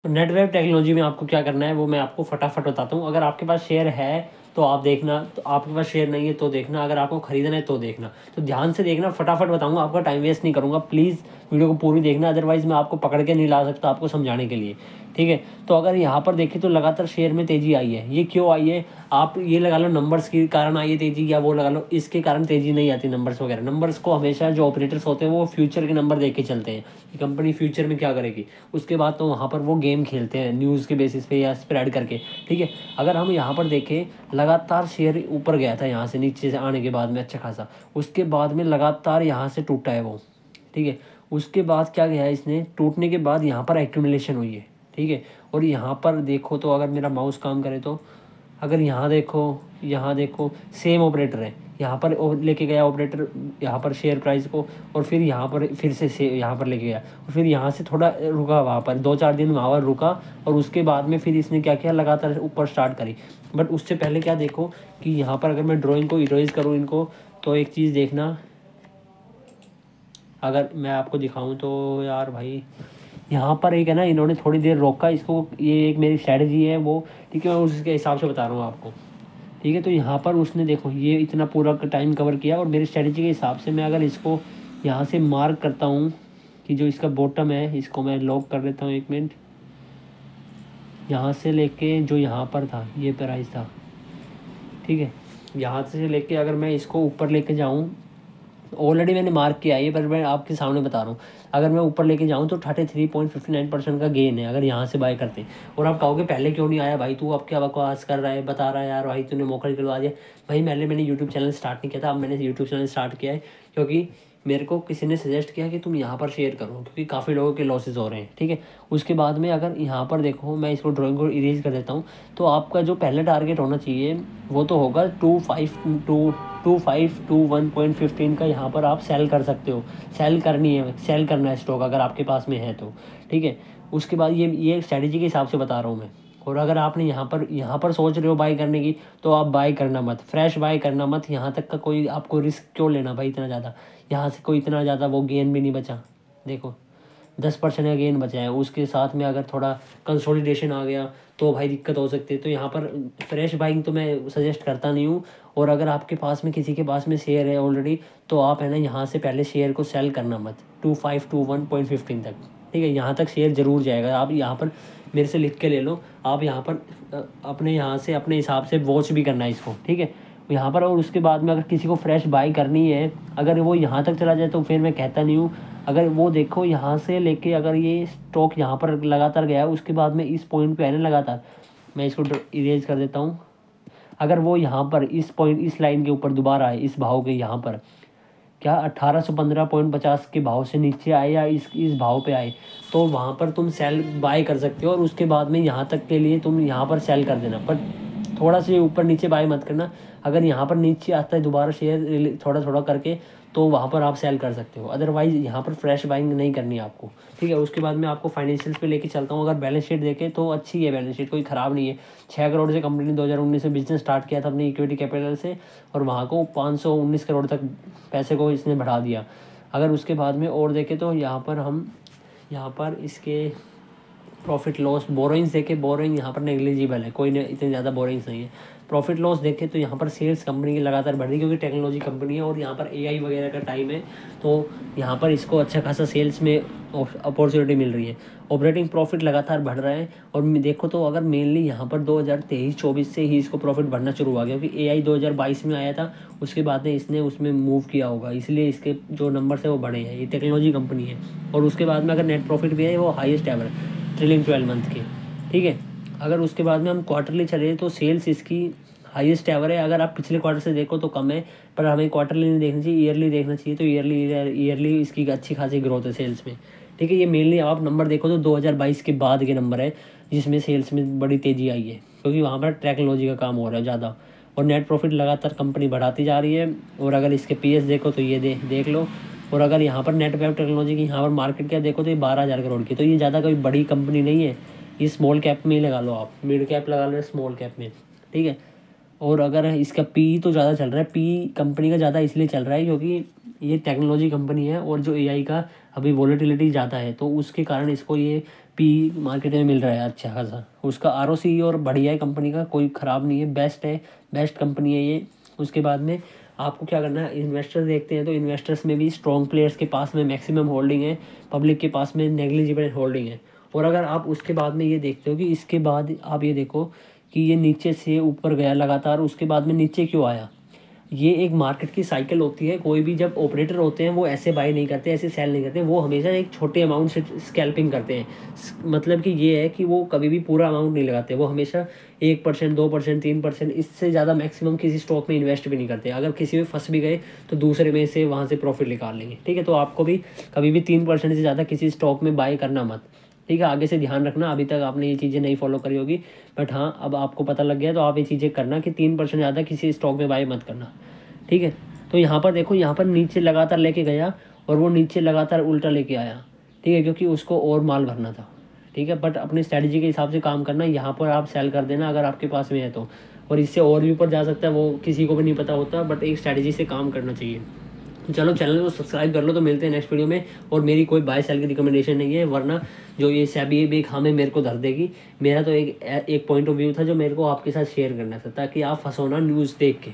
तो network technology में आपको क्या करना है वो मैं आपको फटाफट बताता हूँ। अगर आपके पास शेयर है तो आप देखना, तो आपके पास शेयर नहीं है तो देखना, अगर आपको खरीदना है तो देखना। तो ध्यान से देखना, फटाफट बताऊंगा, आपका टाइम वेस्ट नहीं करूँगा। प्लीज़ वीडियो को पूरी देखना, अदरवाइज़ मैं आपको पकड़ के नहीं ला सकता आपको समझाने के लिए, ठीक है। तो अगर यहाँ पर देखें तो लगातार शेयर में तेज़ी आई है। ये क्यों आई है? आप ये लगा लो नंबर्स के कारण आई है तेज़ी, या वो लगा लो इसके कारण तेज़ी नहीं आती नंबर्स वगैरह। नंबर्स को हमेशा जो ऑपरेटर्स होते हैं वो फ्यूचर के नंबर देख के चलते हैं कि कंपनी फ्यूचर में क्या करेगी। उसके बाद तो वहाँ पर वो गेम खेलते हैं न्यूज़ के बेसिस पे या स्प्रेड करके, ठीक है। अगर हम यहाँ पर देखें, लगातार शेयर ऊपर गया था यहाँ से नीचे से आने के बाद में अच्छा खासा, उसके बाद में लगातार यहाँ से टूटा है वो, ठीक है। उसके बाद क्या गया है, इसने टूटने के बाद यहाँ पर एक्यूमुलेशन हुई है, ठीक है। और यहाँ पर देखो तो अगर मेरा माउस काम करे तो अगर यहाँ देखो सेम ऑपरेटर है, यहाँ पर लेके गया ऑपरेटर यहाँ पर शेयर प्राइस को, और फिर यहाँ पर फिर से यहाँ पर लेके गया, और फिर यहाँ से थोड़ा रुका, वहाँ पर 2-4 दिन वहाँ पर रुका, और उसके बाद में फिर इसने क्या किया, लगातार ऊपर स्टार्ट करी। बट उससे पहले क्या देखो कि यहाँ पर अगर मैं ड्राइंग को इरेज करूँ इनको, तो एक चीज़ देखना, अगर मैं आपको दिखाऊं तो यार भाई, यहाँ पर एक है ना, इन्होंने थोड़ी देर रोका इसको, ये एक मेरी स्ट्रैटेजी है वो, ठीक है। मैं उसके हिसाब से बता रहा हूँ आपको, ठीक है। तो यहाँ पर उसने देखो ये इतना पूरा टाइम कवर किया, और मेरी स्ट्रैटेजी के हिसाब से मैं अगर इसको यहाँ से मार्क करता हूँ कि जो इसका बॉटम है, इसको मैं लॉक कर देता हूँ 1 मिनट। यहाँ से लेके जो यहाँ पर था ये प्राइस था, ठीक है। यहाँ से लेके अगर मैं इसको ऊपर लेके जाऊँ, ऑलरेडी मैंने मार्क किया है ये, पर मैं आपके सामने बता रहा हूँ। अगर मैं ऊपर लेके जाऊँ तो 33.59% का गेन है अगर यहाँ से बाय करते। और आप कहोगे पहले क्यों नहीं आया भाई, तू अब क्या बकवास कर रहा है, बता रहा है यार भाई, तूने मौका निकलवा दिया। भाई मैंने यूट्यूब चैनल स्टार्ट नहीं किया था, अब मैंने यूट्यूब चैनल स्टार्ट किया है क्योंकि मेरे को किसी ने सजेस्ट किया कि तुम यहाँ पर शेयर करो, क्योंकि काफ़ी लोगों के लॉसेस हो रहे हैं, ठीक है। उसके बाद में अगर यहाँ पर देखो, मैं इसको ड्राइंग को इरेज कर देता हूँ, तो आपका जो पहले टारगेट होना चाहिए वो तो होगा 2521.15 का। यहाँ पर आप सेल कर सकते हो, सेल करना है स्टॉक अगर आपके पास में है तो, ठीक है। उसके बाद ये स्ट्रैटेजी के हिसाब से बता रहा हूँ मैं। और अगर आपने यहाँ पर सोच रहे हो बाई करने की, तो आप बाई करना मत, फ्रेश बाई करना मत। यहाँ तक का कोई आपको रिस्क क्यों लेना भाई इतना ज़्यादा, यहाँ से कोई इतना ज़्यादा वो गेन भी नहीं बचा। देखो 10% का गेन बचा है, उसके साथ में अगर थोड़ा कंसोलिडेशन आ गया तो भाई दिक्कत हो सकती है। तो यहाँ पर फ्रेश बाइंग तो मैं सजेस्ट करता नहीं हूँ। और अगर आपके पास में किसी के पास में शेयर है ऑलरेडी, तो आप है ना यहाँ से पहले शेयर को सेल करना मत 2521.15 तक, ठीक है। यहाँ तक शेयर ज़रूर जाएगा। आप यहाँ पर मेरे से लिख के ले लो, आप यहाँ पर अपने यहाँ से अपने हिसाब से वॉच भी करना है इसको, ठीक है यहाँ पर। और उसके बाद में अगर किसी को फ्रेश बाई करनी है, अगर वो यहाँ तक चला जाए तो फिर मैं कहता नहीं हूँ। अगर वो देखो यहाँ से लेके अगर ये स्टॉक यहाँ पर लगातार गया है, उसके बाद में इस पॉइंट पे है ना लगातार, मैं इसको इरेज कर देता हूँ। अगर वो यहाँ पर इस पॉइंट, इस लाइन के ऊपर दोबारा आए, इस भाव के यहाँ पर क्या 1815.50 के भाव से नीचे आए या इस भाव पे आए, तो वहाँ पर तुम सेल बाय कर सकते हो। और उसके बाद में यहाँ तक के लिए तुम यहाँ पर सेल कर देना, पर थोड़ा सा ऊपर नीचे बाय मत करना। अगर यहाँ पर नीचे आता है दोबारा शेयर थोड़ा थोड़ा करके, तो वहाँ पर आप सेल कर सकते हो। अदरवाइज़ यहाँ पर फ्रेश बाइंग नहीं करनी है आपको, ठीक है। उसके बाद मैं आपको फाइनेंशियल्स पे लेके चलता हूँ। अगर बैलेंस शीट देखें तो अच्छी है, बैलेंस शीट कोई ख़राब नहीं है। 6 करोड़ से कंपनी ने 2019 में बिजनेस स्टार्ट किया था अपनी इक्विटी कैपिटल से, और वहाँ को 519 करोड़ तक पैसे को इसने बढ़ा दिया। अगर उसके बाद में और देखें तो यहाँ पर इसके प्रॉफिट लॉस बोरोइंग्स देखे, बोरोइंग यहाँ पर नेग्लिजिबल है, कोई इतने ज़्यादा बोरोइंग्स नहीं है। प्रॉफिट लॉस देखें तो यहाँ पर सेल्स कंपनी की लगातार बढ़ रही है, क्योंकि टेक्नोलॉजी कंपनी है और यहाँ पर एआई वगैरह का टाइम है, तो यहाँ पर इसको अच्छा खासा सेल्स में अपॉर्चुनिटी मिल रही है। ऑपरेटिंग प्रॉफिट लगातार बढ़ रहा है। और देखो तो अगर मेनली यहाँ पर 2023-24 से ही इसको प्रॉफिट बढ़ना शुरू हुआ, क्योंकि एआई 2022 में आया था, उसके बाद में इसने उसमें मूव किया होगा, इसलिए इसके जो नंबर्स है वो बढ़े हैं। ये टेक्नोलॉजी कंपनी है। और उसके बाद में अगर नेट प्रॉफिट भी है वो हाईएस्ट एवर ट्रिलिंग 12 मंथ के, ठीक है। अगर उसके बाद में हम क्वार्टरली चले तो सेल्स इसकी हाईएस्ट एवर है। अगर आप पिछले क्वार्टर से देखो तो कम है, पर हमें क्वार्टरली नहीं देखना चाहिए, ईयरली देखना चाहिए। तो ईयरली इसकी अच्छी खासी ग्रोथ है सेल्स में, ठीक है। ये मेनली आप नंबर देखो तो 2022 के बाद के नंबर है जिसमें सेल्स में बड़ी तेज़ी आई है, क्योंकि वहाँ पर टेक्नोलॉजी का काम हो रहा है ज़्यादा। और नेट प्रॉफिट लगातार कंपनी बढ़ाती जा रही है। और अगर इसके पीएस देखो तो ये देख लो। और अगर यहाँ पर नेट वेब टेक्नोलॉजी की यहाँ पर मार्केट क्या देखो तो ये 12,000 करोड़ की, तो ये ज़्यादा कोई बड़ी कंपनी नहीं है। ये स्मॉल कैप में ही लगा लो आप, मिड कैप लगा लो स्मॉल कैप में, ठीक है। और अगर इसका पी तो ज़्यादा चल रहा है, पी कंपनी का ज़्यादा इसलिए चल रहा है क्योंकि ये टेक्नोलॉजी कंपनी है, और जो एआई का अभी वॉलेटिलिटी ज़्यादा है, तो उसके कारण इसको ये पी मार्केट में मिल रहा है अच्छा खासा, उसका ROC और बढ़िया है कंपनी का, कोई ख़राब नहीं है, बेस्ट है, बेस्ट कंपनी है ये। उसके बाद में आपको क्या करना है, इन्वेस्टर देखते हैं तो इन्वेस्टर्स में भी स्ट्रॉन्ग प्लेयर्स के पास में मैक्सिमम होल्डिंग है, पब्लिक के पास में नेग्लिजिबल होल्डिंग है। और अगर आप उसके बाद में ये देखते हो कि इसके बाद आप ये देखो कि ये नीचे से ऊपर गया लगातार, उसके बाद में नीचे क्यों आया, ये एक मार्केट की साइकिल होती है। कोई भी जब ऑपरेटर होते हैं वो ऐसे बाई नहीं करते, ऐसे सेल नहीं करते, वो हमेशा एक छोटे अमाउंट से स्कैल्पिंग करते हैं। मतलब कि ये है कि वो कभी भी पूरा अमाउंट नहीं लगाते, वो हमेशा 1%, 2%, 3%, इससे ज़्यादा मैक्सिमम किसी स्टॉक में इन्वेस्ट भी नहीं करते। अगर किसी में फंस भी गए तो दूसरे में से वहाँ से प्रॉफिट निकाल लेंगे, ठीक है। तो आपको भी कभी भी 3% से ज़्यादा किसी स्टॉक में बाई करना मत, ठीक है। आगे से ध्यान रखना, अभी तक आपने ये चीज़ें नहीं फॉलो करी होगी, बट हाँ अब आपको पता लग गया तो आप ये चीज़ें करना कि 3% ज़्यादा किसी स्टॉक में बाई मत करना, ठीक है। तो यहाँ पर देखो, यहाँ पर नीचे लगातार लेके गया और वो नीचे लगातार उल्टा लेके आया, ठीक है, क्योंकि उसको और माल भरना था, ठीक है। बट अपनी स्ट्रैटेजी के हिसाब से काम करना, यहाँ पर आप सेल कर देना अगर आपके पास में है तो, और इससे और भी ऊपर जा सकता है, वो किसी को भी नहीं पता होता, बट एक स्ट्रैटेजी से काम करना चाहिए। चलो चैनल को सब्सक्राइब कर लो, तो मिलते हैं नेक्स्ट वीडियो में। और मेरी कोई बाय सेल की रिकमेंडेशन नहीं है, वरना जो ये सेबी भी हमें मेरे को धर देगी। मेरा तो एक पॉइंट ऑफ व्यू था जो मेरे को आपके साथ शेयर करना था, ताकि आप फंसो ना न्यूज़ देख के।